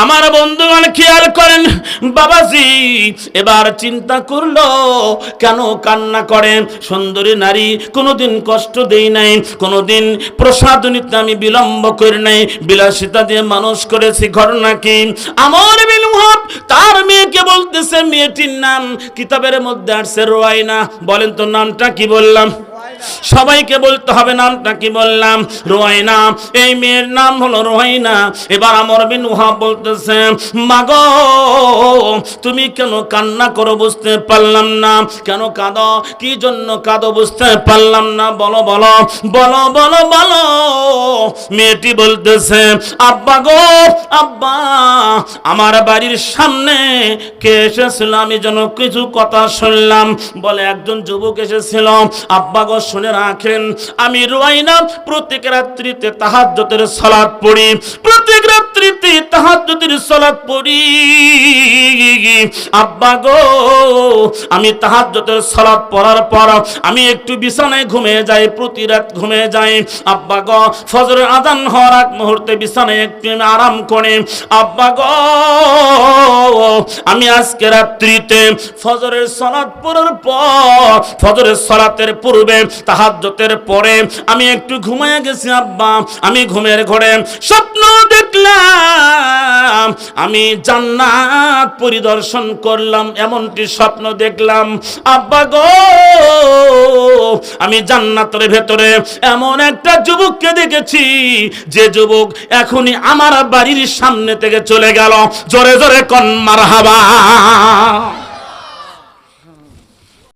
আমার বন্ধুগণ খেয়াল করেন, বাবাজি এবার চিন্তা করলো কেন কান্না করে? সুন্দরী নারী, কোনোদিন কষ্ট দেই নাই, কোনোদিন প্রসাদ নিতে আমি বিলম্ব করি নাই, বিলাসিতা দিয়ে মানুষ করেছি। ঘটনা কি? আমর বিন ওয়াহাব তার মেয়েকে বলতেছে, মেয়েটির নাম কিতাবের মধ্যে আসছে রুয়াইনা। বলেন তো নামটা কি বললাম? সবাইকে বলতে হবে নামটা কি বললাম? রুয়াইনা। এই মেয়ের নাম হলো রুয়াইনা। এবার আমর বিন ওয়াহাব বলতেছে, মাগো তুমি কেন কান্না করো বুঝতে পারলাম না, কেন কাঁদো, কি জন্য কাঁদো বুঝতে পারলাম না, বলো বলো বলো বলো বলো। মেয়েটি বলতেছে, আব্বা গো আব্বা, আমার বাড়ির সামনে কে এসেছিল, আমি যেন কিছু কথা শুনলাম। বলে একজন যুবক এসেছিল। আব্বা গো শুনে রাখেন, আমি রুয়াইনা প্রত্যেক রাত্রিতে তাহাজ্জুদের সালাত পড়ি, প্রত্যেক রাত্রিতে তাহাজ্জুদের সালাত পড়ি। আব্বা গো আমি তাহাজ্জুদের সালাত পড়ার পর আমি একটু বিছানায় ঘুমিয়ে যাই, প্রতি রাত ঘুমিয়ে যাই। আব্বা গো ফজরের আযান হওয়ার আগ মুহূর্তে বিছানায় একটু আরাম করে। আব্বা গো আমি আজকে রাত্রিতে ফজরের সালাত পড়ার পর, ফজরের সালাতের পূর্বে তাহাজ্জুদের পরে আমি একটু ঘুমিয়ে গেছি আব্বা। আমি ঘুমের ঘরে স্বপ্ন দেখলাম, আমি জান্নাত পরিদর্শন করলাম, এমনটি স্বপ্ন দেখলাম। আব্বা গো আমি জান্নাতের ভেতরে এমন একটা যুবককে দেখেছি, যে যুবক এখনই আমার বাড়ির সামনে থেকে চলে গেল। জোরে জোরে কোন মারহাবা।